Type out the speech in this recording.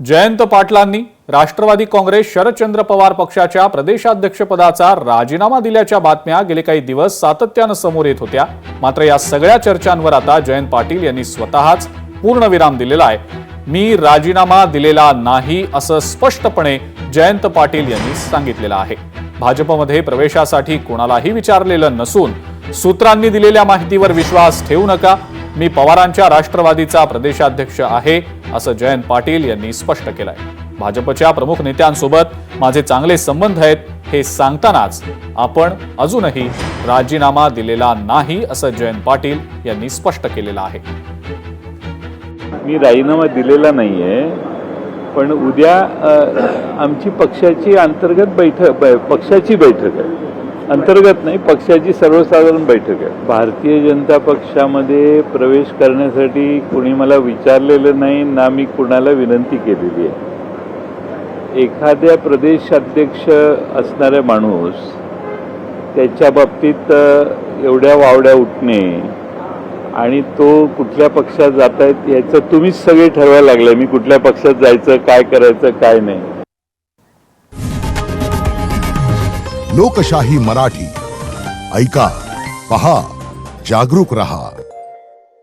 जयंत पाटलांनी राष्ट्रवादी काँग्रेस शरदचंद्र पवार पक्षाच्या प्रदेशाध्यक्षपदाचा राजीनामा दिल्याच्या बातम्या गेले काही दिवस सातत्याने समोर येत होत्या। मात्र या सगळ्या चर्चांवर आता जयंत पाटील यांनी स्वतःच पूर्णविराम दिलेला आहे। मी राजीनामा दिलेला नाही असं स्पष्टपणे जयंत पाटील यांनी सांगितलेलं आहे। भाजपमध्ये प्रवेशासाठी कोणालाही विचारलेलं नसून सूत्रांनी दिलेल्या माहितीवर विश्वास ठेवू नका, मी पवारांच्या राष्ट्रवादीचा प्रदेशाध्यक्ष आहे असं जयंत पाटील यांनी स्पष्ट केलंय। भाजपच्या प्रमुख नेत्यांसोबत माझे चांगले संबंध आहेत हे सांगतानाच आपण अजूनही राजीनामा दिलेला नाही असं जयंत पाटील यांनी स्पष्ट केलेलं आहे। मी राजीनामा दिलेला नाहीये, पण उद्या आमची पक्षाची अंतर्गत पक्षाची बैठक आहे। अंतर्गत नाही, पक्षाची सर्वसाधारण बैठक आहे। भारतीय जनता पक्षामध्ये प्रवेश करण्यासाठी कोणी मला विचारलेलं नाही ना मी कुणाला विनंती केलेली आहे। एखाद्या प्रदेशाध्यक्ष असणारा माणूस त्याच्या बाबतीत एवढ्या वावड्या उठणे आणि तो कुठल्या पक्षात जात आहेत याचं तुम्हीच सगळे ठरवायला लागले। मी कुठल्या पक्षात जायचं, काय करायचं, काय नाही। लोकशाही मराठी ऐका, पहा, जागरूक रहा।